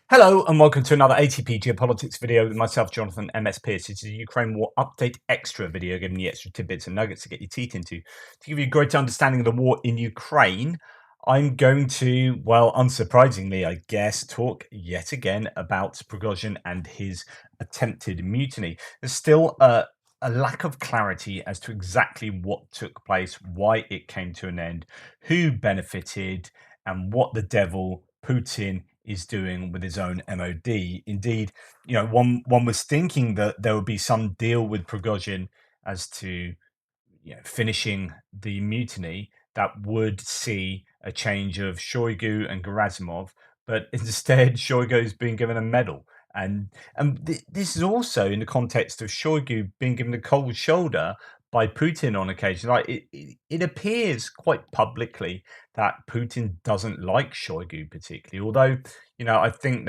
Hello and welcome to another ATP Geopolitics video with myself, Jonathan MS Pierce. This is a Ukraine War Update Extra video, giving you extra tidbits and nuggets to get your teeth into. To give you a greater understanding of the war in Ukraine, I'm going to, well, unsurprisingly, I guess, talk yet again about Prigozhin and his attempted mutiny. There's still a lack of clarity as to exactly what took place, why it came to an end, who benefited, and what the devil Putin is doing with his own MOD. Indeed, one was thinking that there would be some deal with Prigozhin as to finishing the mutiny that would see a change of Shoigu and Gerasimov, but instead Shoigu has been given a medal. And this is also in the context of Shoigu being given a cold shoulder by Putin on occasion. Like it appears quite publicly that Putin doesn't like Shoigu particularly, although I think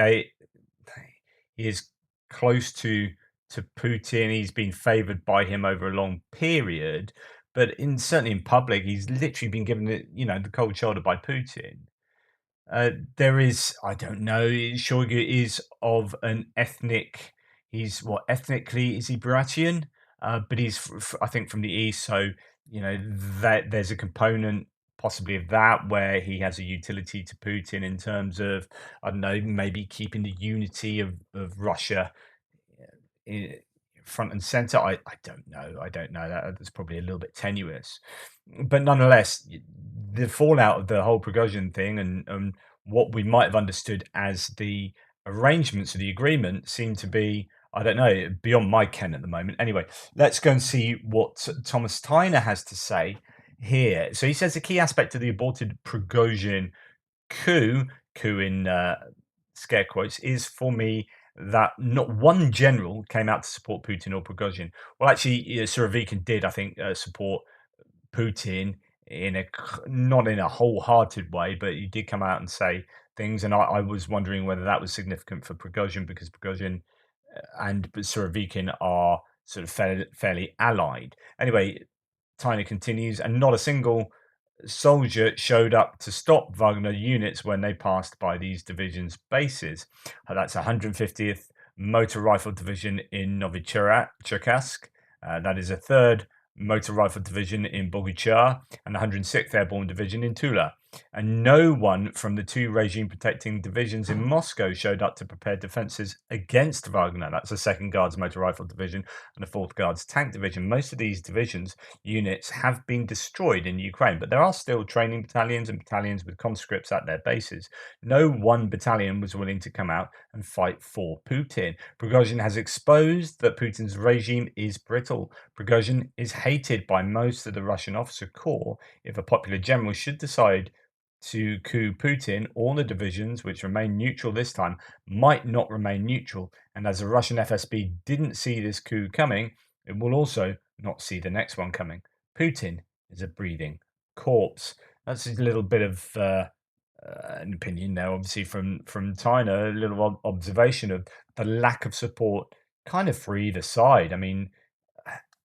he is close to Putin. He's been favored by him over a long period, but certainly in public, he's literally been given the cold shoulder by Putin. There is, I don't know, Shoigu is of an ethnic. He's what ethnically is he Buratian? But he's I think from the east, so that there's a component possibly of that where he has a utility to Putin in terms of, I don't know, maybe keeping the unity of Russia i- front and center. I don't know. I don't know. That's probably a little bit tenuous, but nonetheless, the fallout of the whole Prigozhin thing and what we might have understood as the arrangements of the agreement seem to be, I don't know, beyond my ken at the moment. Anyway, let's go and see what Thomas Tyner has to say here. So he says the key aspect of the aborted Prigozhin coup in scare quotes, is for me that not one general came out to support Putin or Prigozhin. Well, actually, Surovikin did, I think, support Putin not in a wholehearted way, but he did come out and say things. And I was wondering whether that was significant for Prigozhin because Prigozhin and Surovikin are sort of fairly allied. Anyway, Tyner continues, and not a single soldier showed up to stop Wagner units when they passed by these divisions' bases. That's 150th Motor Rifle Division in Novicherkassk. That is a 3rd Motor Rifle Division in Boguchar and 106th Airborne Division in Tula. And no one from the 2 regime protecting divisions in Moscow showed up to prepare defenses against Wagner. That's the 2nd Guards Motor Rifle Division and the 4th Guards Tank Division. Most of these divisions units have been destroyed in Ukraine, but there are still training battalions and battalions with conscripts at their bases. No one battalion was willing to come out and fight for Putin. Prigozhin has exposed that Putin's regime is brittle. Prigozhin is hated by most of the Russian officer corps. If a popular general should decide to coup Putin, all the divisions which remain neutral this time might not remain neutral. And as the Russian FSB didn't see this coup coming, it will also not see the next one coming. Putin is a breathing corpse. That's a little bit of an opinion there, obviously from Tyner. A little observation of the lack of support, kind of for either side. I mean,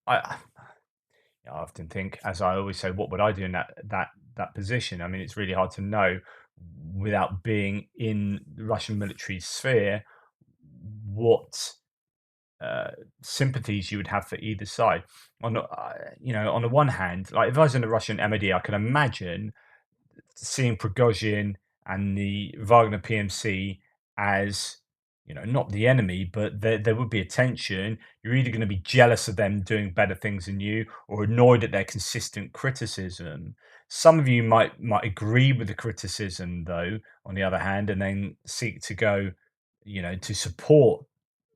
I I often think, as I always say, what would I do in that position? I mean, it's really hard to know without being in the Russian military sphere what uh, sympathies you would have for either side. On the one hand, like if I was in the Russian MOD, I can imagine seeing Prigozhin and the Wagner PMC as, not the enemy, but there would be a tension. You're either going to be jealous of them doing better things than you, or annoyed at their consistent criticism. Some of you might agree with the criticism, though, on the other hand, and then seek to go, to support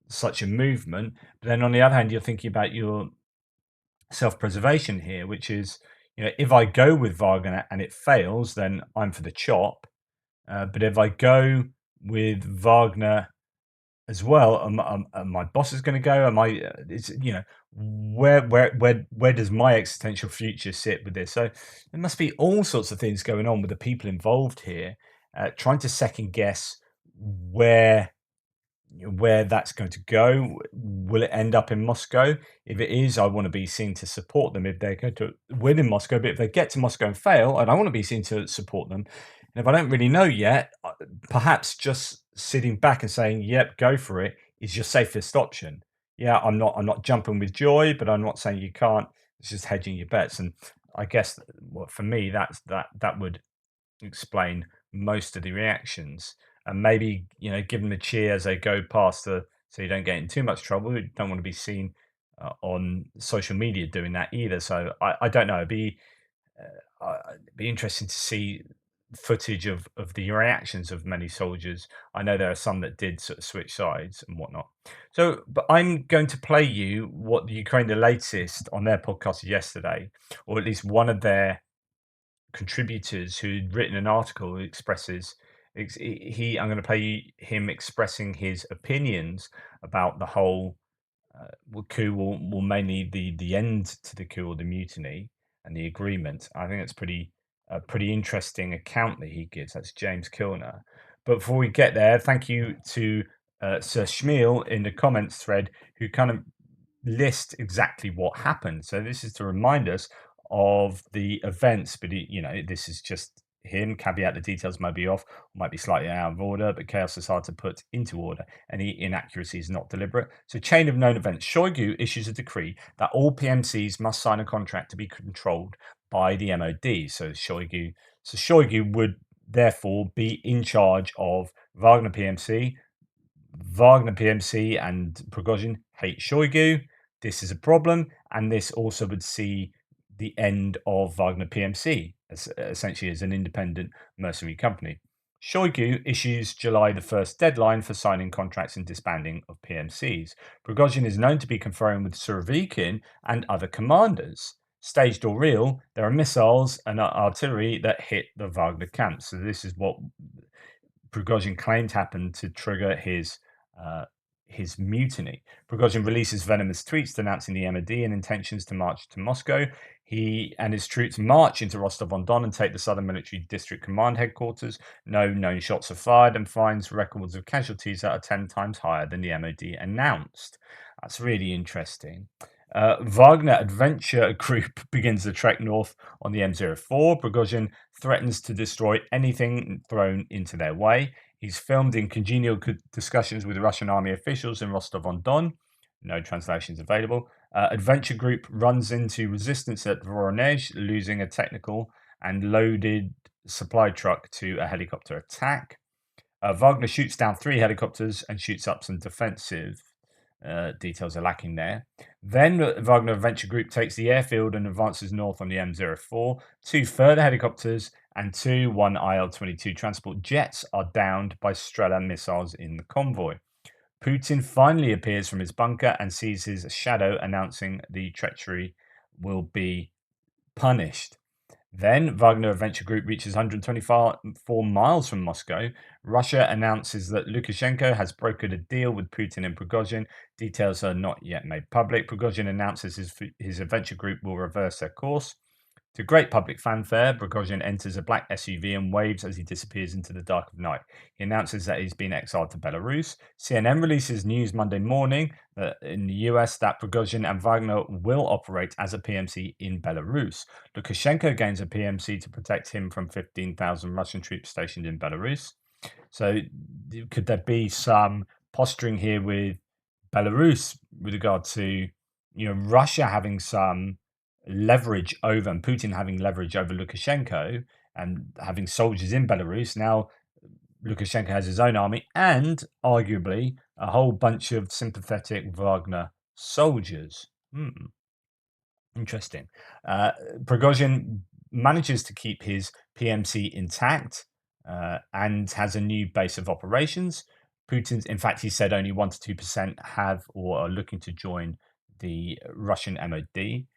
such a movement. But then on the other hand, you're thinking about your self-preservation here, which is, if I go with Wagner and it fails, then I'm for the chop. But if I go with Wagner as well, my boss is going to go. Am I? It's where does my existential future sit with this? So there must be all sorts of things going on with the people involved here, trying to second guess where that's going to go. Will it end up in Moscow? If it is, I want to be seen to support them if they're going to win in Moscow. But if they get to Moscow and fail, I don't want to be seen to support them. And if I don't really know yet, perhaps just sitting back and saying, "Yep, go for it," is your safest option. Yeah, I'm not jumping with joy, but I'm not saying you can't. It's just hedging your bets. And I guess, well, for me, that would explain most of the reactions. And maybe, give them a cheer as they go past so you don't get in too much trouble. You don't want to be seen on social media doing that either. So I don't know. It'd be interesting to see footage of the reactions of many soldiers. I know there are some that did sort of switch sides and whatnot. So, but I'm going to play you what the Ukraine, the latest on their podcast yesterday, or at least one of their contributors who'd written an article who expresses. I'm going to play him expressing his opinions about the whole coup will mainly the end to the coup or the mutiny and the agreement. I think it's pretty interesting account that he gives. That's James Kilner. But before we get there, thank you to Sir Schmiel in the comments thread who kind of list exactly what happened. So this is to remind us of the events, but this is just him. Caveat: the details might be off, might be slightly out of order, but chaos is hard to put into order. Any inaccuracy is not deliberate. So, chain of known events. Shoigu issues a decree that all PMCs must sign a contract to be controlled by the MOD. So Shoigu would therefore be in charge of Wagner PMC. Wagner PMC and Prigozhin hate Shoigu. This is a problem, and this also would see the end of Wagner PMC essentially as an independent mercenary company. Shoigu issues July the 1st deadline for signing contracts and disbanding of PMCs. Prigozhin is known to be conferring with Surovikin and other commanders. Staged or real, there are missiles and artillery that hit the Wagner camps. So this is what Prigozhin claimed happened to trigger his mutiny. Prigozhin releases venomous tweets denouncing the MOD and intentions to march to Moscow. He and his troops march into Rostov-on-Don and take the Southern Military District Command headquarters. No known shots are fired and finds records of casualties that are 10 times higher than the MOD announced. That's really interesting. Wagner Adventure Group begins the trek north on the M04. Prigozhin threatens to destroy anything thrown into their way. He's filmed in congenial discussions with Russian army officials in Rostov-on-Don. No translations available. Adventure Group runs into resistance at Voronezh, losing a technical and loaded supply truck to a helicopter attack. Wagner shoots down 3 helicopters and shoots up some defensive. Details are lacking there. Then Wagner Adventure Group takes the airfield and advances north on the M04. 2 further helicopters and 1 IL-22 transport jets are downed by Strela missiles in the convoy. Putin finally appears from his bunker and sees his shadow, announcing the treachery will be punished. Then Wagner Adventure Group reaches 124 miles from Moscow. Russia announces that Lukashenko has brokered a deal with Putin and Prigozhin. Details are not yet made public. Prigozhin announces his Adventure Group will reverse their course. To great public fanfare, Prigozhin enters a black SUV and waves as he disappears into the dark of night. He announces that he's been exiled to Belarus. CNN releases news Monday morning that in the US that Prigozhin and Wagner will operate as a PMC in Belarus. Lukashenko gains a PMC to protect him from 15,000 Russian troops stationed in Belarus. So, could there be some posturing here with Belarus with regard to Russia having some leverage over and Putin having leverage over Lukashenko and having soldiers in Belarus? Now Lukashenko has his own army and arguably a whole bunch of sympathetic Wagner soldiers. Interesting. Prigozhin manages to keep his PMC intact and has a new base of operations. In fact, he said only 1 to 2% have or are looking to join the Russian MOD.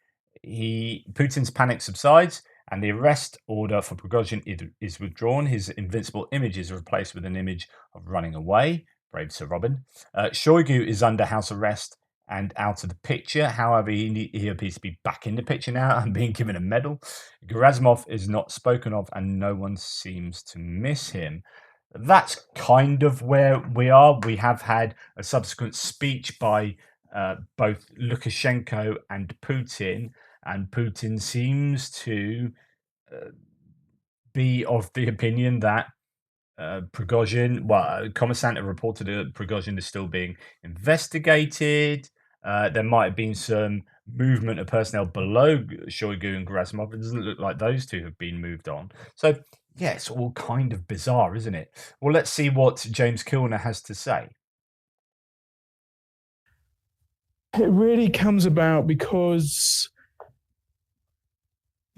Putin's panic subsides and the arrest order for Prigozhin is withdrawn. His invincible image is replaced with an image of running away. Brave Sir Robin. Shoigu is under house arrest and out of the picture. However, he appears to be back in the picture now and being given a medal. Gerasimov is not spoken of and no one seems to miss him. That's kind of where we are. We have had a subsequent speech by both Lukashenko and Putin seems to be of the opinion that Prigozhin, Kommersant have reported that Prigozhin is still being investigated. There might have been some movement of personnel below Shoigu and Gerasimov. It doesn't look like those two have been moved on. So, yeah, it's all kind of bizarre, isn't it? Well, let's see what James Kilner has to say. It really comes about because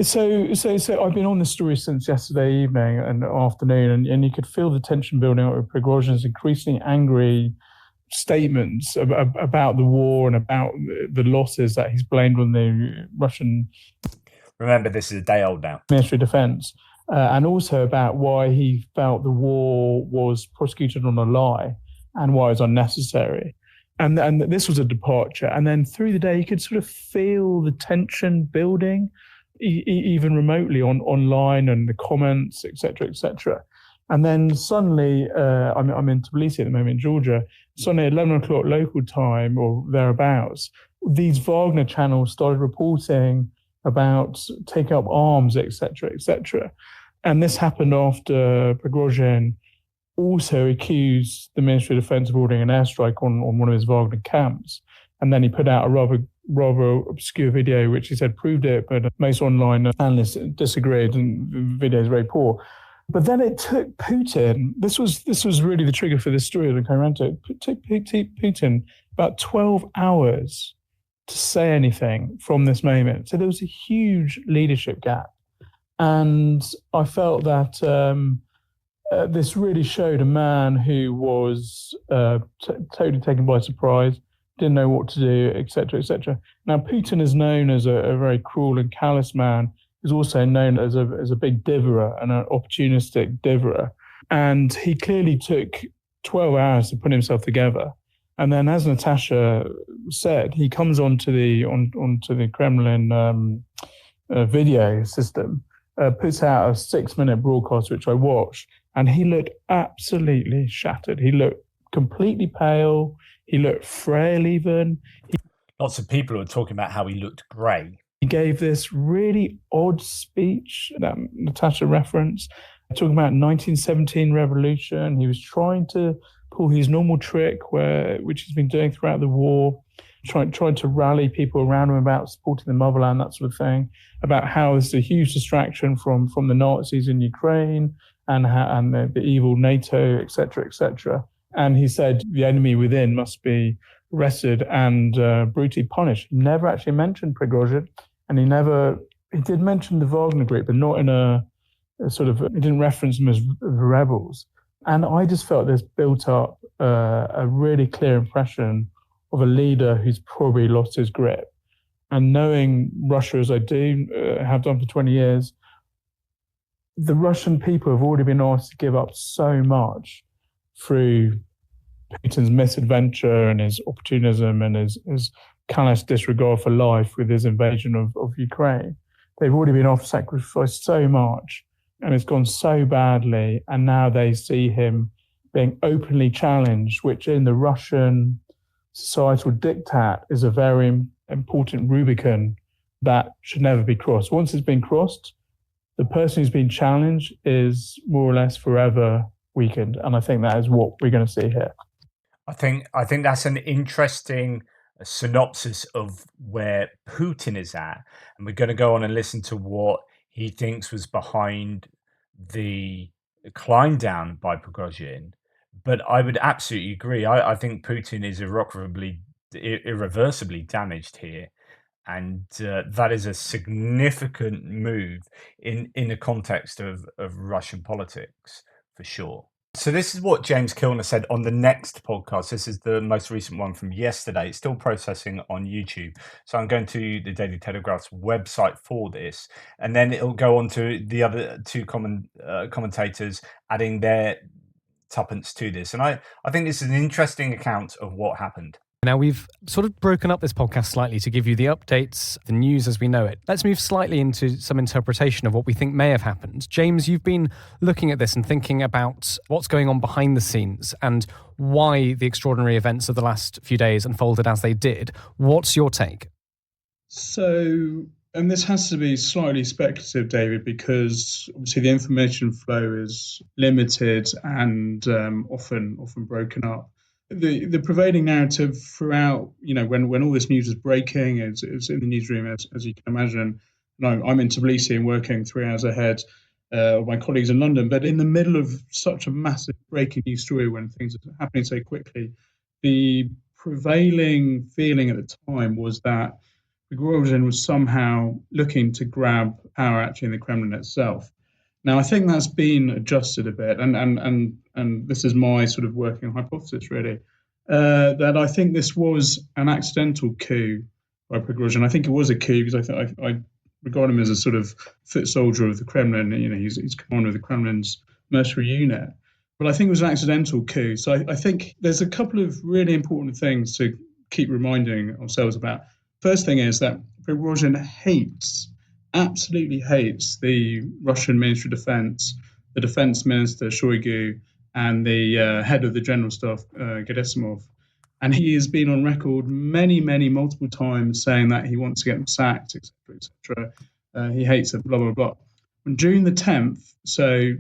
so I've been on this story since yesterday evening and afternoon, and you could feel the tension building up with Prigozhin's increasingly angry statements about the war and about the losses that he's blamed on the Russian. Remember, this is a day old now. Ministry of Defense, and also about why he felt the war was prosecuted on a lie and why it was unnecessary. And this was a departure. And then through the day, you could sort of feel the tension building, even remotely online and the comments, et cetera. And then suddenly, I'm in Tbilisi at the moment, in Georgia. Suddenly, at 11 o'clock local time or thereabouts, these Wagner channels started reporting about taking up arms, et cetera. And this happened after Prigozhin also accused the Ministry of Defense of ordering an airstrike on one of his Wagner camps. And then he put out a rather obscure video, which he said proved it, but most online analysts disagreed, and the video is very poor. But then it took Putin, this was really the trigger for this story that I ran to, it took Putin about 12 hours to say anything from this moment. So there was a huge leadership gap. And I felt that this really showed a man who was totally taken by surprise, didn't know what to do, et cetera. Now, Putin is known as a very cruel and callous man. He's also known as a big diverer and an opportunistic diverer. And he clearly took 12 hours to put himself together. And then, as Natasha said, he comes onto the Kremlin video system, puts out a 6-minute broadcast, which I watched, and he looked absolutely shattered. He looked completely pale. He looked frail even. Lots of people were talking about how he looked grey. He gave this really odd speech that Natasha referenced, talking about 1917 revolution. He was trying to pull his normal trick, which he's been doing throughout the war, trying to rally people around him about supporting the motherland, that sort of thing, about how this is a huge distraction from the Nazis in Ukraine and the evil NATO, et cetera. And he said the enemy within must be arrested and brutally punished. He never actually mentioned Prigozhin, and he did mention the Wagner group, but not in a sort of, he didn't reference them as rebels. And I just felt this built up a really clear impression of a leader who's probably lost his grip. And knowing Russia as I do, have done for 20 years, the Russian people have already been asked to give up so much through Putin's misadventure and his opportunism and his callous disregard for life with his invasion of Ukraine. They've already been asked to sacrifice so much, and it's gone so badly, and now they see him being openly challenged, which in the Russian societal diktat is a very important Rubicon that should never be crossed. Once it's been crossed, the person who's been challenged is more or less forever weakened, and I think that is what we're going to see here. I think that's an interesting synopsis of where Putin is at, and we're going to go on and listen to what he thinks was behind the climb down by Prigozhin. But I would absolutely agree. I think Putin is irreversibly damaged here. And that is a significant move in the context of Russian politics, for sure. So this is what James Kilner said on the next podcast. This is the most recent one from yesterday. It's still processing on YouTube. So I'm going to the Daily Telegraph's website for this, and then it'll go on to the other two commentators adding their tuppence to this. And I think this is an interesting account of what happened. Now, we've sort of broken up this podcast slightly to give you the updates, the news as we know it. Let's move slightly into some interpretation of what we think may have happened. James, you've been looking at this and thinking about what's going on behind the scenes and why the extraordinary events of the last few days unfolded as they did. What's your take? So And this has to be slightly speculative, David, because obviously the information flow is limited and often broken up. The prevailing narrative throughout, when all this news is breaking, it's in the newsroom, as you can imagine. And I'm in Tbilisi and working 3 hours ahead of my colleagues in London. But in the middle of such a massive breaking news story, when things are happening so quickly, the prevailing feeling at the time was that Prigozhin was somehow looking to grab power actually in the Kremlin itself. Now, I think that's been adjusted a bit, and this is my sort of working hypothesis, really, that I think this was an accidental coup by Prigozhin. I think it was a coup because I regard him as a sort of foot soldier of the Kremlin. He's commander of the Kremlin's mercenary unit. But I think it was an accidental coup. So I think there's a couple of really important things to keep reminding ourselves about. First thing is that Prigozhin absolutely hates the Russian Ministry of Defense, the Defense Minister Shoigu, and the head of the General Staff, Gerasimov. And he has been on record multiple times saying that he wants to get them sacked, etc., etc. He hates it, blah, blah, blah. On June the 10th, so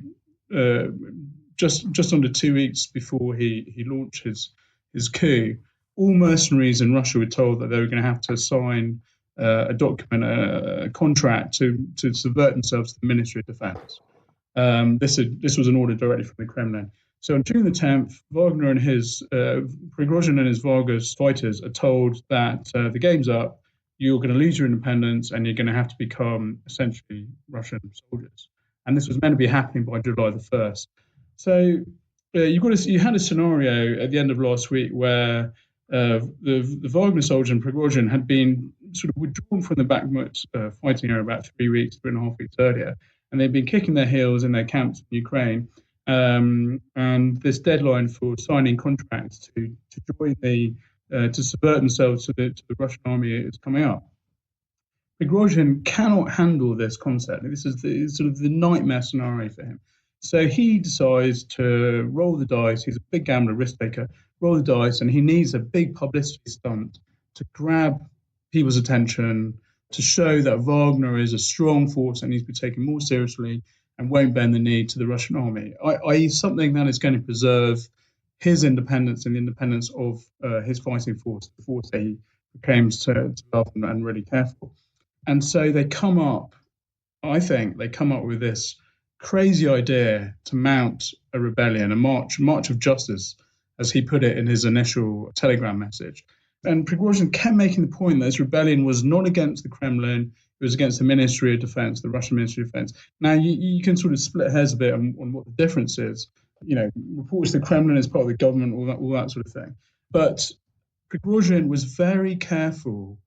just under 2 weeks before he launched his coup, all mercenaries in Russia were told that they were going to have to sign a document, a contract to subvert themselves to the Ministry of Defense. This was an order directly from the Kremlin. So on June the 10th, Prigozhin and his Vargas fighters are told that the game's up, you're going to lose your independence, and you're going to have to become essentially Russian soldiers. And this was meant to be happening by July the 1st. So you had a scenario at the end of last week where the Wagner soldiers and Prigozhin had been sort of withdrawn from the Bakhmut fighting area about 3.5 weeks earlier, and they'd been kicking their heels in their camps in Ukraine. And this deadline for signing contracts to join to subvert themselves to the Russian army is coming up. Prigozhin cannot handle this concept. This is sort of the nightmare scenario for him. So he decides to roll the dice. He's a big gambler, risk taker. Roll the dice, and he needs a big publicity stunt to grab people's attention, to show that Wagner is a strong force and needs to be taken more seriously and won't bend the knee to the Russian army, i.e. something that is going to preserve his independence and the independence of his fighting force, the force that he proclaims to love and really care for. And so they come up with this crazy idea to mount a rebellion, a march of justice, as he put it in his initial telegram message. And Prigozhin kept making the point that this rebellion was not against the Kremlin, it was against the Ministry of Defense, the Russian Ministry of Defense. Now, you can sort of split hairs a bit on what the difference is. Reports the Kremlin as part of the government, all that sort of thing. But Prigozhin was very careful,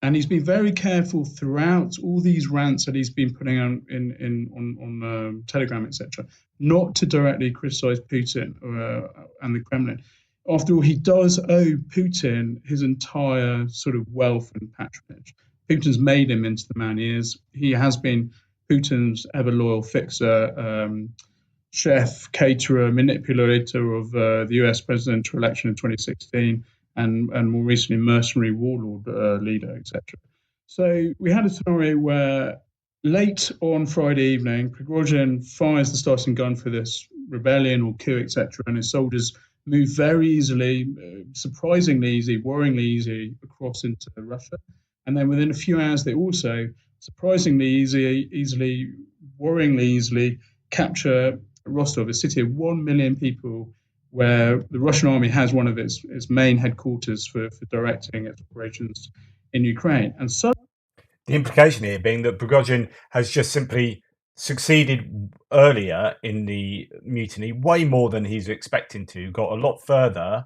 and he's been very careful throughout all these rants that he's been putting on Telegram, etc., not to directly criticize Putin and the Kremlin. After all, he does owe Putin his entire sort of wealth and patronage. Putin's made him into the man he is. He has been Putin's ever-loyal fixer, chef, caterer, manipulator of the US presidential election in 2016, and more recently mercenary warlord leader, etc. So we had a scenario where late on Friday evening, Prigozhin fires the starting gun for this rebellion or coup, etc., and his soldiers move very easily, surprisingly easy, worryingly easy across into Russia. And then within a few hours, they also surprisingly easily, worryingly easily capture Rostov, a city of 1 million people, where the Russian army has one of its main headquarters for directing its operations in Ukraine. And so the implication here being that Prigozhin has just simply succeeded earlier in the mutiny, way more than he's expecting to, got a lot further,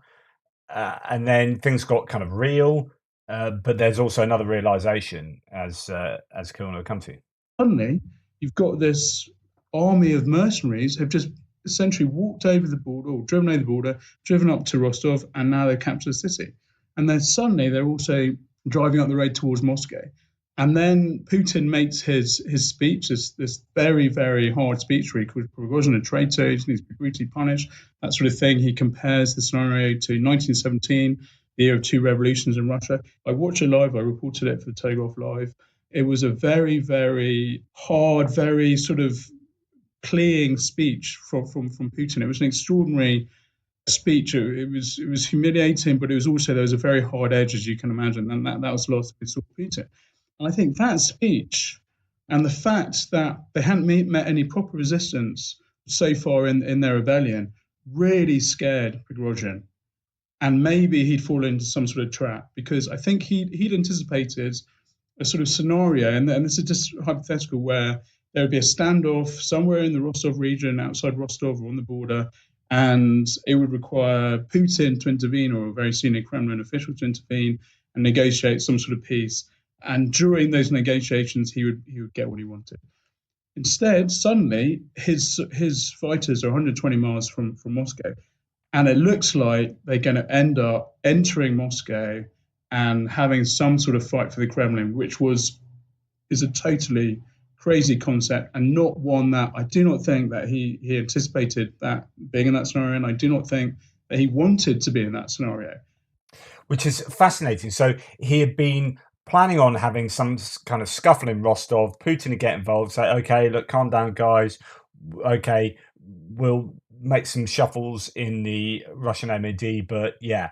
and then things got kind of real. But there's also another realization, as Kilner will come to. Suddenly, you've got this army of mercenaries have just essentially walked over the border, or driven over the border, driven up to Rostov, and now they've captured the city. And then suddenly they're also driving up the road towards Moscow. And then Putin makes his speech, this very, very hard speech where he calls Prigozhin a traitor, he needs to be brutally punished, that sort of thing. He compares the scenario to 1917, the year of two revolutions in Russia. I watched it live, I reported it for the Telegraph Live. It was a very, very hard, very sort of clearing speech from Putin. It was an extraordinary speech. It was humiliating, but it was also, there was a very hard edge, as you can imagine, and that was lost with Putin. And I think that speech and the fact that they hadn't met any proper resistance so far in their rebellion really scared Prigozhin. And maybe he'd fall into some sort of trap, because I think he'd anticipated a sort of scenario, and this is just hypothetical, where there would be a standoff somewhere in the Rostov region, outside Rostov or on the border, and it would require Putin to intervene, or a very senior Kremlin official to intervene and negotiate some sort of peace. And during those negotiations, he would get what he wanted. Instead, suddenly, his fighters are 120 miles from Moscow, and it looks like they're going to end up entering Moscow and having some sort of fight for the Kremlin, which is a totally crazy concept, and not one that I do not think that he anticipated that being in that scenario, and I do not think that he wanted to be in that scenario. Which is fascinating. So he had been planning on having some kind of scuffle in Rostov, Putin would get involved, say, okay, look, calm down, guys. Okay, we'll make some shuffles in the Russian MOD, but yeah,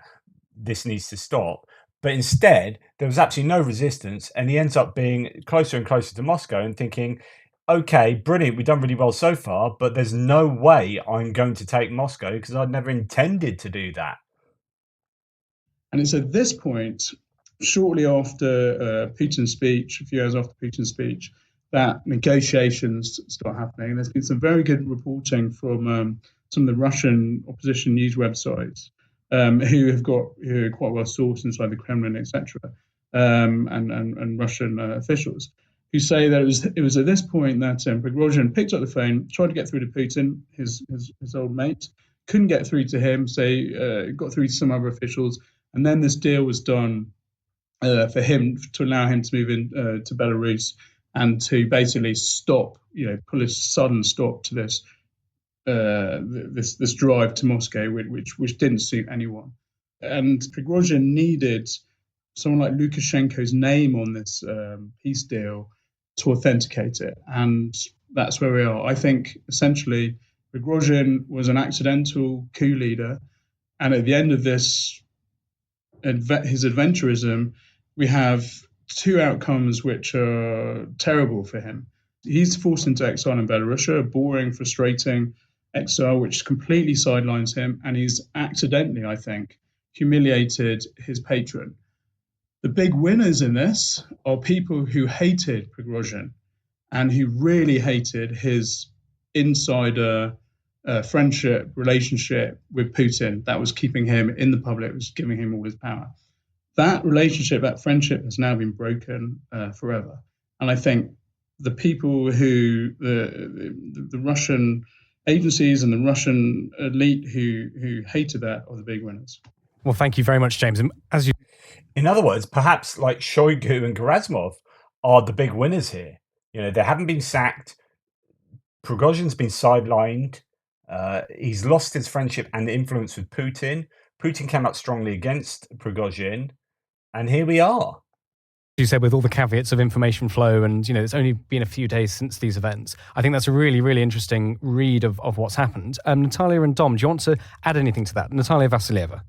this needs to stop. But instead, there was absolutely no resistance, and he ends up being closer and closer to Moscow and thinking, okay, brilliant, we've done really well so far, but there's no way I'm going to take Moscow because I'd never intended to do that. And it's at this point, shortly after Putin's speech, a few hours after Putin's speech, that negotiations start happening. And there's been some very good reporting from some of the Russian opposition news websites who are quite well sourced inside the Kremlin, etc., and Russian officials, who say that it was at this point that Prigozhin picked up the phone, tried to get through to Putin, his old mate, couldn't get through to him, so got through to some other officials, and then this deal was done for him to allow him to move in to Belarus and to basically stop, pull a sudden stop to this this drive to Moscow, which didn't suit anyone. And Prigozhin needed someone like Lukashenko's name on this peace deal to authenticate it, and that's where we are. I think essentially Prigozhin was an accidental coup leader, and at the end of this, his adventurism, we have two outcomes which are terrible for him. He's forced into exile in Belarus, a boring, frustrating exile, which completely sidelines him, and he's accidentally, I think, humiliated his patron. The big winners in this are people who hated Prigozhin and who really hated his insider friendship, relationship with Putin that was keeping him in the public, was giving him all his power. That relationship, that friendship has now been broken forever. And I think the people who, the Russian agencies and the Russian elite who hated that are the big winners. Well, thank you very much, James. And in other words, perhaps like Shoigu and Gerasimov are the big winners here. They haven't been sacked. Prigozhin's been sidelined. He's lost his friendship and influence with Putin. Putin came out strongly against Prigozhin, and here we are. You said, with all the caveats of information flow, and it's only been a few days since these events. I think that's a really, really interesting read of what's happened. Natalia and Dom, do you want to add anything to that? Natalia Vasilieva.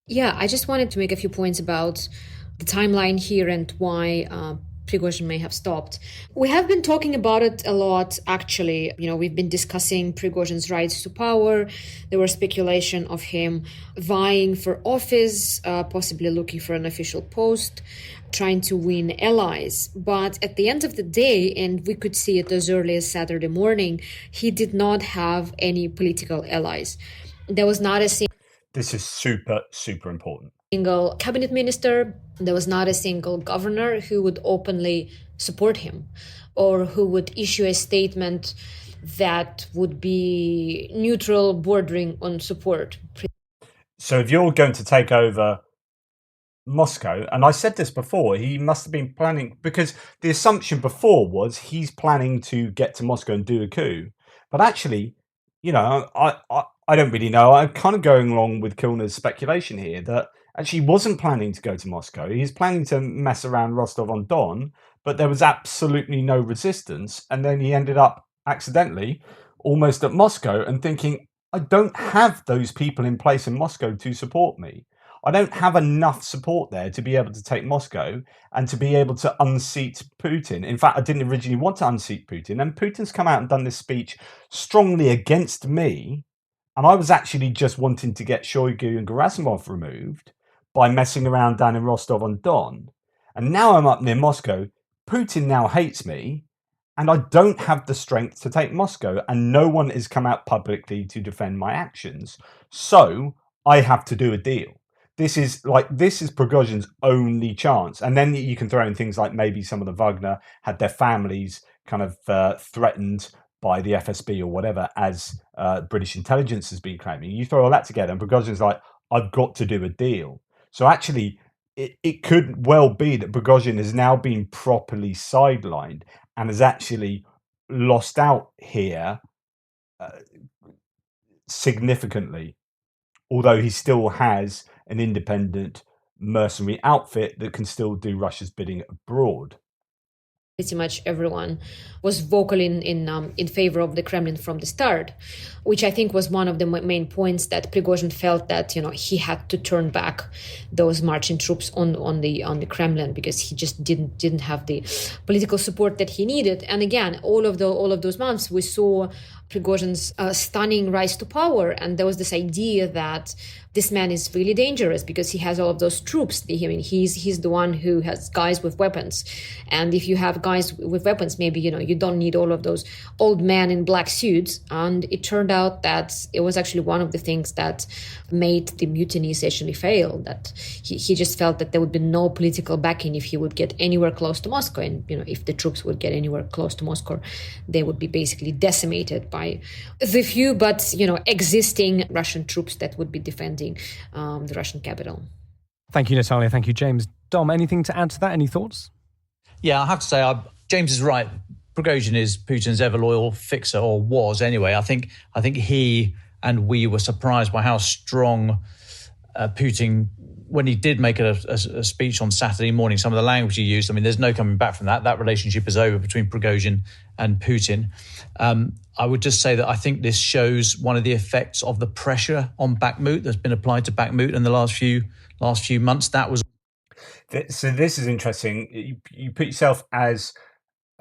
Yeah, I just wanted to make a few points about the timeline here and why Prigozhin may have stopped. We have been talking about it a lot, actually. We've been discussing Prigozhin's rise to power. There was speculation of him vying for office, possibly looking for an official post, trying to win allies. But at the end of the day, and we could see it as early as Saturday morning, he did not have any political allies. There was not a This is super, super important. Single cabinet minister. There was not a single governor who would openly support him or who would issue a statement that would be neutral, bordering on support. So if you're going to take over Moscow, and I said this before, he must have been planning, because the assumption before was he's planning to get to Moscow and do a coup. But actually, I don't really know. I'm kind of going along with Kilner's speculation here that actually he wasn't planning to go to Moscow. He's planning to mess around Rostov-on-Don, but there was absolutely no resistance. And then he ended up accidentally almost at Moscow and thinking, I don't have those people in place in Moscow to support me. I don't have enough support there to be able to take Moscow and to be able to unseat Putin. In fact, I didn't originally want to unseat Putin. And Putin's come out and done this speech strongly against me. And I was actually just wanting to get Shoigu and Gerasimov removed by messing around down in Rostov-on-Don. And now I'm up near Moscow. Putin now hates me. And I don't have the strength to take Moscow. And no one has come out publicly to defend my actions. So I have to do a deal. This is Prigozhin's only chance. And then you can throw in things like maybe some of the Wagner had their families kind of threatened by the FSB or whatever, as British intelligence has been claiming. You throw all that together and Prigozhin's like, I've got to do a deal. So actually, it could well be that Prigozhin has now been properly sidelined and has actually lost out here significantly, although he still has an independent mercenary outfit that can still do Russia's bidding abroad. Pretty much everyone was vocal in favor of the Kremlin from the start, which I think was one of the main points that Prigozhin felt that he had to turn back those marching troops on the Kremlin because he just didn't have the political support that he needed. And again, all of those months we saw Prigozhin's stunning rise to power, and there was this idea that this man is really dangerous because he has all of those troops. I mean, he's the one who has guys with weapons, and if you have guys with weapons, maybe you don't need all of those old men in black suits. And it turned out that it was actually one of the things that made the mutiny essentially fail. That he just felt that there would be no political backing if he would get anywhere close to Moscow, and if the troops would get anywhere close to Moscow, they would be basically decimated by the few but existing Russian troops that would be defending the Russian capital. Thank you, Natalia. Thank you, James. Dom, anything to add to that? Any thoughts? Yeah, I have to say, James is right. Prigozhin is Putin's ever-loyal fixer, or was anyway. I think he and we were surprised by how strong Putin, when he did make a speech on Saturday morning, some of the language he used, I mean, there's no coming back from that. That relationship is over between Prigozhin and Putin. I would just say that I think this shows one of the effects of the pressure on Bakhmut that's been applied to Bakhmut in the last few months. That was. So this is interesting. You put yourself as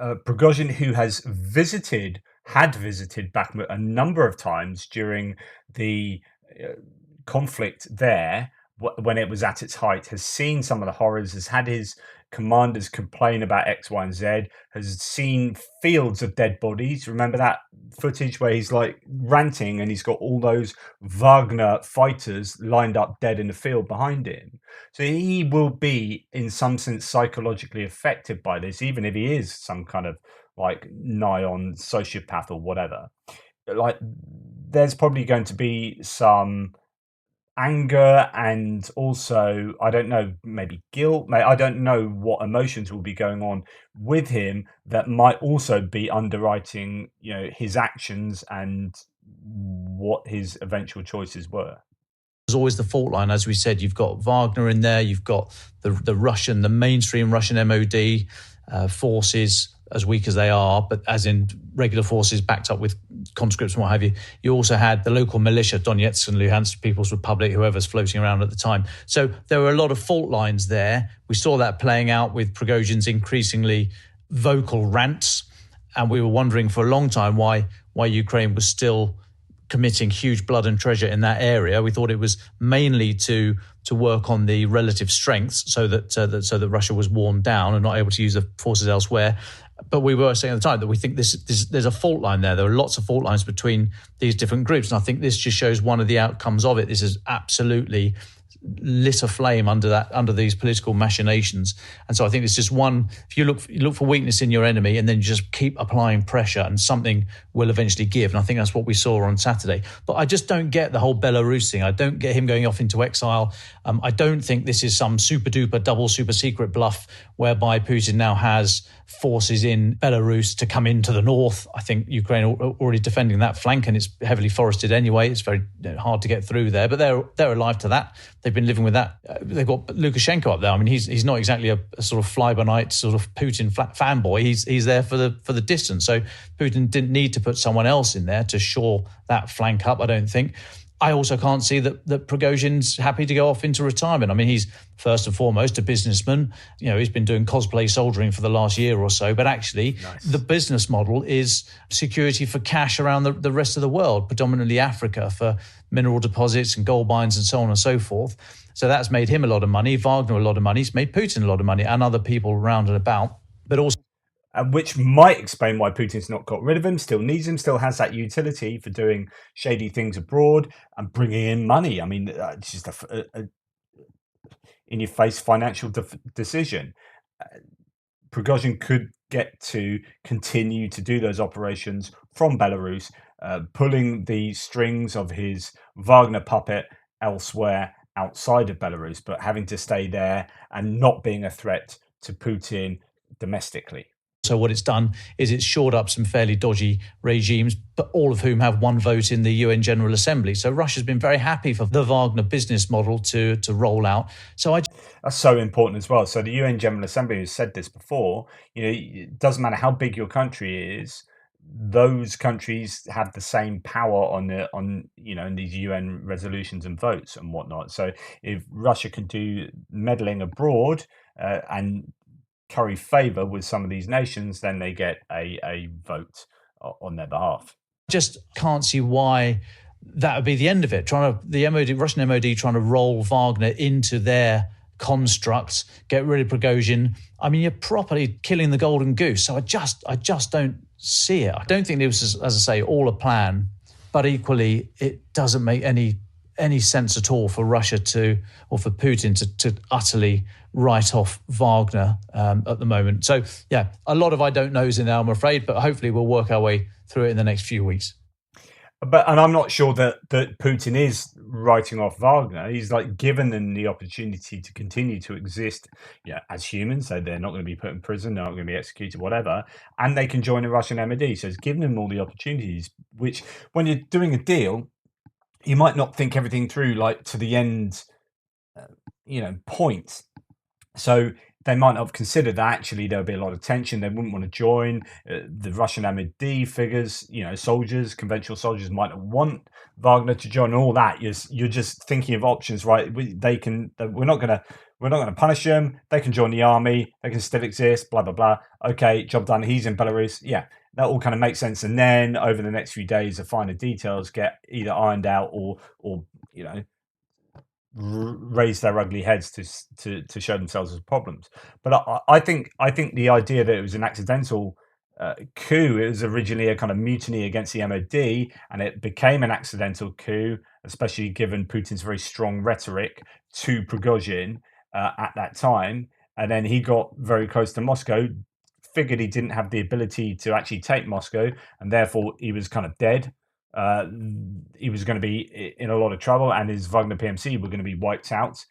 Prigozhin, who had visited Bakhmut a number of times during the conflict there when it was at its height, has seen some of the horrors, has had his commanders complain about X, Y, and Z, has seen fields of dead bodies. Remember that footage where he's like ranting and he's got all those Wagner fighters lined up dead in the field behind him. So he will be in some sense psychologically affected by this, even if he is some kind of like nigh on sociopath or whatever. Like there's probably going to be some anger and also, I don't know, maybe guilt. I don't know what emotions will be going on with him that might also be underwriting, his actions and what his eventual choices were. There's always the fault line, as we said. You've got Wagner in there. You've got the mainstream Russian MOD forces, as weak as they are, but as in regular forces backed up with conscripts and what have you. You also had the local militia, Donetsk and Luhansk People's Republic, whoever's floating around at the time. So there were a lot of fault lines there. We saw that playing out with Prigozhin's increasingly vocal rants, and we were wondering for a long time why Ukraine was still committing huge blood and treasure in that area. We thought it was mainly to work on the relative strengths, so that Russia was worn down and not able to use the forces elsewhere. But we were saying at the time that we think there's a fault line there. There are lots of fault lines between these different groups. And I think this just shows one of the outcomes of it. This is absolutely lit a flame under these political machinations. And so I think it's just one, if you look for weakness in your enemy and then you just keep applying pressure and something will eventually give. And I think that's what we saw on Saturday. But I just don't get the whole Belarus thing. I don't get him going off into exile. I don't think this is some super duper double super secret bluff whereby Putin now has forces in Belarus to come into the north. I think Ukraine are already defending that flank and it's heavily forested anyway. It's very hard to get through there, but they're alive to that. They've they've been living with that. They've got Lukashenko up there. I mean, he's not exactly a sort of fly-by-night sort of Putin fanboy. He's there for the distance. So Putin didn't need to put someone else in there to shore that flank up, I don't think. I also can't see that Prigozhin's happy to go off into retirement. I mean, he's first and foremost a businessman. He's been doing cosplay soldiering for the last year or so. But actually, the business model is security for cash around the rest of the world, predominantly Africa, for mineral deposits and gold mines and so on and so forth. So that's made him a lot of money, Wagner a lot of money. It's made Putin a lot of money and other people around and about. But also, which might explain why Putin's not got rid of him, still needs him, still has that utility for doing shady things abroad and bringing in money. I mean, it's just a in-your-face financial decision. Prigozhin could get to continue to do those operations from Belarus, pulling the strings of his Wagner puppet elsewhere outside of Belarus, but having to stay there and not being a threat to Putin domestically. So what it's done is it's shored up some fairly dodgy regimes, but all of whom have one vote in the UN General Assembly. So Russia's been very happy for the Wagner business model to roll out. So that's so important as well. So the UN General Assembly has said this before. It doesn't matter how big your country is; those countries have the same power on these UN resolutions and votes and whatnot. So if Russia can do meddling abroad and curry favour with some of these nations, then they get a vote on their behalf. Just can't see why that would be the end of it. Russian MOD trying to roll Wagner into their constructs, get rid of Prigozhin. I mean, you're properly killing the golden goose. So I just don't see it. I don't think it was, as I say, all a plan, but equally it doesn't make any sense at all for Russia or for Putin to utterly write off Wagner at the moment. So, yeah, a lot of I don't knows in there, I'm afraid, but hopefully we'll work our way through it in the next few weeks. And I'm not sure that Putin is writing off Wagner. He's given them the opportunity to continue to exist as humans. So they're not going to be put in prison, they're not going to be executed, whatever. And they can join the Russian MOD. So it's given them all the opportunities, which when you're doing a deal, you might not think everything through to the end, point. So they might not have considered that actually there'll be a lot of tension. They wouldn't want to join. The Russian MOD figures, soldiers, conventional soldiers might not want Wagner to join. All that you're just thinking of options, right? We're not going to punish them. They can join the army. They can still exist. Blah blah blah. Okay, job done. He's in Belarus. Yeah. That all kind of makes sense, and then over the next few days, the finer details get either ironed out or raise their ugly heads to show themselves as problems. But I think the idea that it was an accidental coup, it was originally a kind of mutiny against the MOD, and it became an accidental coup, especially given Putin's very strong rhetoric to Prigozhin at that time, and then he got very close to Moscow. Figured he didn't have the ability to actually take Moscow, and therefore he was kind of dead. He was going to be in a lot of trouble, and his Wagner PMC were going to be wiped out.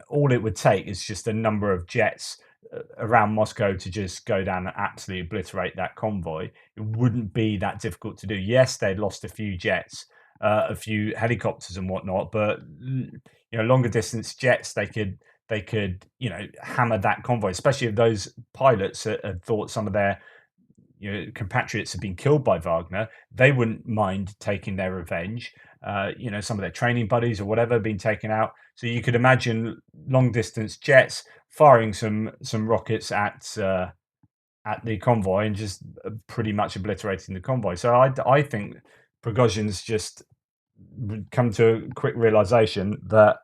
All it would take is just a number of jets around Moscow to just go down and absolutely obliterate that convoy. It wouldn't be that difficult to do. Yes, they'd lost a few jets, a few helicopters and whatnot, but longer distance jets, they could hammer that convoy, especially if those pilots had thought some of their compatriots had been killed by Wagner. They wouldn't mind taking their revenge. Some of their training buddies or whatever been taken out. So you could imagine long distance jets firing some rockets at the convoy and just pretty much obliterating the convoy. So I think Prigozhin's just come to a quick realization that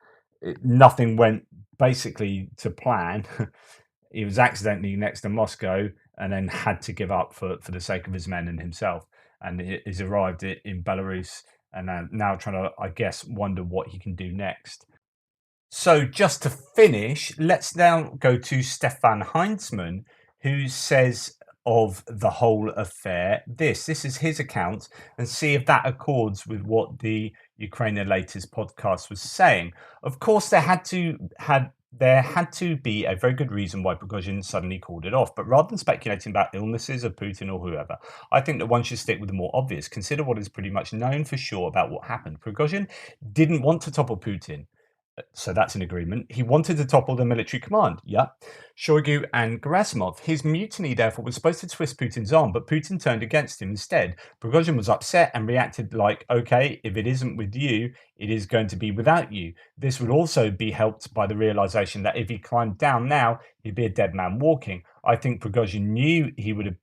nothing went basically to plan. He was accidentally next to Moscow and then had to give up for the sake of his men and himself. And he's arrived in Belarus and now trying to, I guess, wonder what he can do next. So just to finish, let's now go to Stefan Heinzmann, who says of the whole affair this is his account, and see if that accords with what the Ukraine Latest podcast was saying. Of course, there had to be a very good reason why Prigozhin suddenly called it off, but rather than speculating about illnesses of Putin or whoever, I think that one should stick with the more obvious. Consider what is pretty much known for sure about what happened. Prigozhin didn't want to topple Putin. So that's an agreement. He wanted to topple the military command. Yeah. Shoigu and Gerasimov. His mutiny, therefore, was supposed to twist Putin's arm, but Putin turned against him instead. Prigozhin was upset and reacted like, okay, if it isn't with you, it is going to be without you. This would also be helped by the realization that if he climbed down now, he'd be a dead man walking. I think Prigozhin knew he would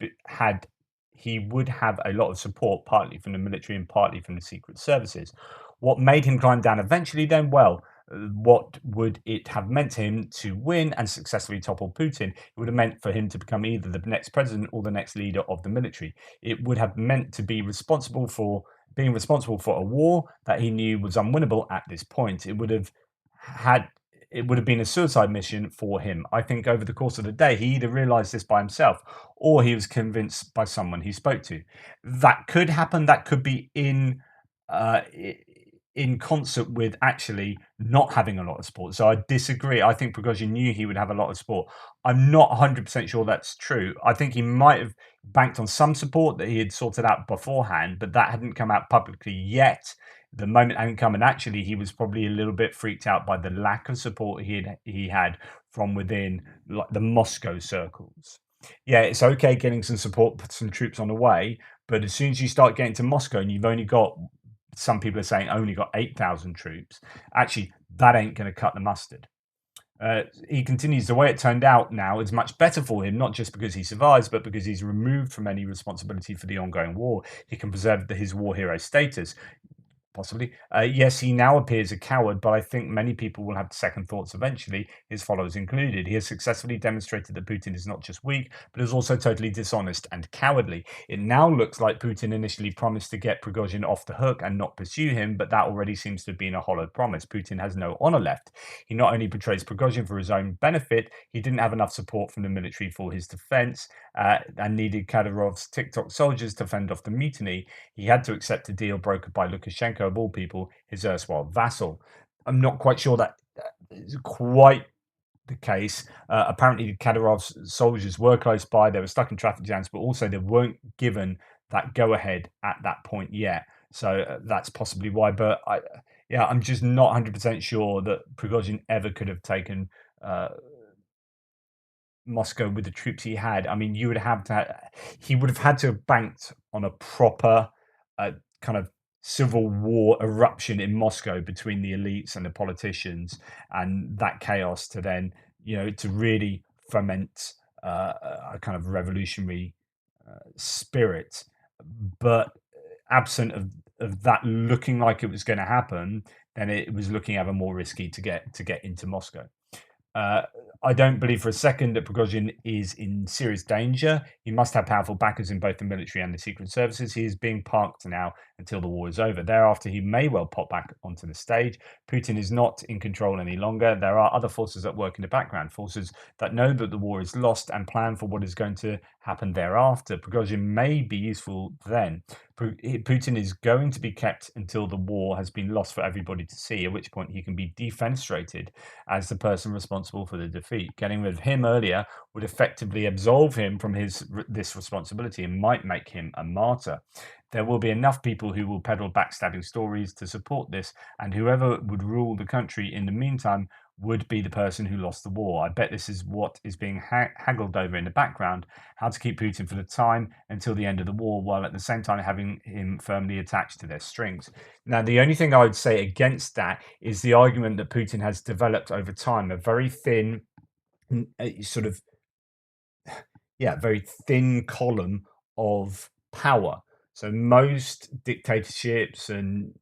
have a lot of support, partly from the military and partly from the secret services. What made him climb down eventually then? Well, what would it have meant to him to win and successfully topple Putin? It would have meant for him to become either the next president or the next leader of the military. It would have meant to be responsible for a war that he knew was unwinnable at this point. It would have been a suicide mission for him. I think over the course of the day, he either realized this by himself or he was convinced by someone he spoke to. That could happen. That could be in concert with actually not having a lot of support. So I disagree. I think Prigozhin knew he would have a lot of support. I'm not 100% sure that's true. I think he might have banked on some support that he had sorted out beforehand, but that hadn't come out publicly yet. The moment hadn't come, and actually he was probably a little bit freaked out by the lack of support he had from within, like, the Moscow circles. Yeah, it's okay getting some support, put some troops on the way, but as soon as you start getting to Moscow and you've only got, some people are saying, only got 8,000 troops, actually that ain't going to cut the mustard. He continues, the way it turned out now is much better for him, not just because he survives, but because he's removed from any responsibility for the ongoing war. He can preserve his war hero status. Possibly. Yes, he now appears a coward, but I think many people will have second thoughts eventually, his followers included. He has successfully demonstrated that Putin is not just weak, but is also totally dishonest and cowardly. It now looks like Putin initially promised to get Prigozhin off the hook and not pursue him, but that already seems to have been a hollow promise. Putin has no honor left. He not only betrays Prigozhin for his own benefit, he didn't have enough support from the military for his defense, and needed Kadyrov's TikTok soldiers to fend off the mutiny. He had to accept a deal brokered by Lukashenko, of all people, his erstwhile vassal. I'm not quite sure that is quite the case. Apparently, Kadyrov's soldiers were close by. They were stuck in traffic jams, but also they weren't given that go-ahead at that point yet. So that's possibly why. But I'm just not 100% sure that Prigozhin ever could have taken Moscow with the troops he had. I mean, he would have had to have banked on a proper kind of civil war eruption in Moscow between the elites and the politicians, and that chaos to then, to really foment a kind of revolutionary spirit. But absent of that looking like it was going to happen, then it was looking ever more risky to get into Moscow. I don't believe for a second that Prigozhin is in serious danger. He must have powerful backers in both the military and the secret services. He is being parked now until the war is over. Thereafter, he may well pop back onto the stage. Putin is not in control any longer. There are other forces at work in the background, forces that know that the war is lost and plan for what is going to happen thereafter. Prigozhin may be useful then. Putin is going to be kept until the war has been lost for everybody to see, at which point he can be defenestrated as the person responsible for the defeat. Getting rid of him earlier would effectively absolve him from this responsibility and might make him a martyr. There will be enough people who will peddle backstabbing stories to support this, and whoever would rule the country in the meantime would be the person who lost the war. I bet this is what is being haggled over in the background, how to keep Putin for the time until the end of the war, while at the same time having him firmly attached to their strings. Now, the only thing I would say against that is the argument that Putin has developed over time, a very thin, very thin column of power. So most dictatorships, and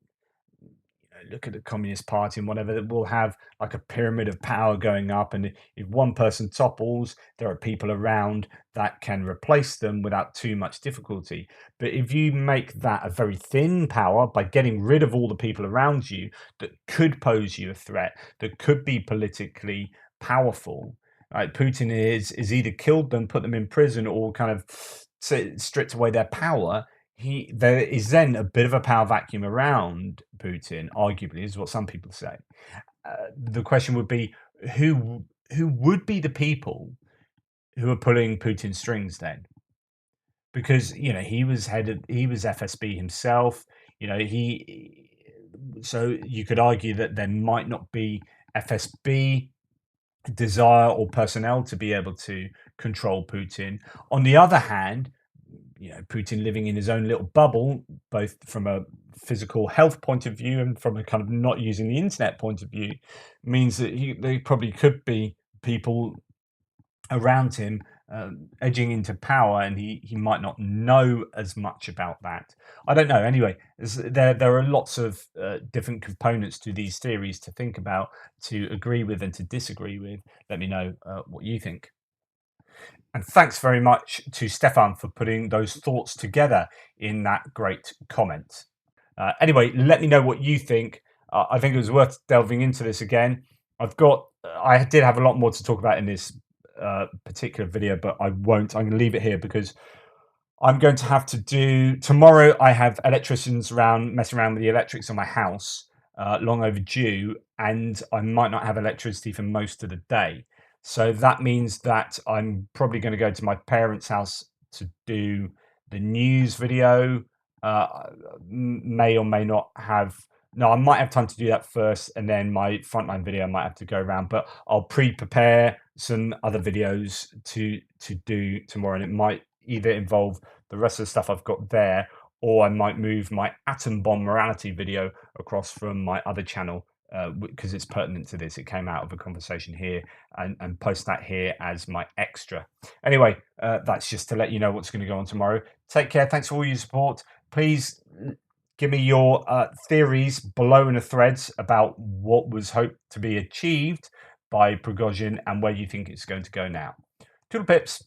look at the Communist Party and whatever, that will have like a pyramid of power going up, and if one person topples, there are people around that can replace them without too much difficulty. But if you make that a very thin power by getting rid of all the people around you that could pose you a threat, that could be politically powerful, right? Putin is either killed them, put them in prison, or kind of stripped away their power. There is then a bit of a power vacuum around Putin, arguably, is what some people say. The question would be, who would be the people who are pulling Putin's strings then? Because he was FSB himself. So you could argue that there might not be FSB desire or personnel to be able to control Putin. On the other hand, Putin living in his own little bubble, both from a physical health point of view and from a kind of not using the internet point of view, means that there probably could be people around him edging into power, and he might not know as much about that. I don't know. Anyway, there are lots of different components to these theories to think about, to agree with and to disagree with. Let me know what you think. And thanks very much to Stefan for putting those thoughts together in that great comment. Anyway, let me know what you think. I think it was worth delving into this again. I did have a lot more to talk about in this particular video, but I won't. I'm going to leave it here because I'm going to have to do tomorrow. I have electricians messing around with the electrics on my house, long overdue, and I might not have electricity for most of the day. So that means that I'm probably going to go to my parents' house to do the news video. May or may not have. No, I might have time to do that first, and then my frontline video I might have to go around. But I'll prepare some other videos to do tomorrow, and it might either involve the rest of the stuff I've got there, or I might move my atom bomb morality video across from my other channel because it's pertinent to this. It came out of a conversation here, and post that here as my extra. Anyway, that's just to let you know what's going to go on tomorrow. Take care. Thanks for all your support. Please give me your theories below in the threads about what was hoped to be achieved by Prigozhin and where you think it's going to go now. Toodle pips.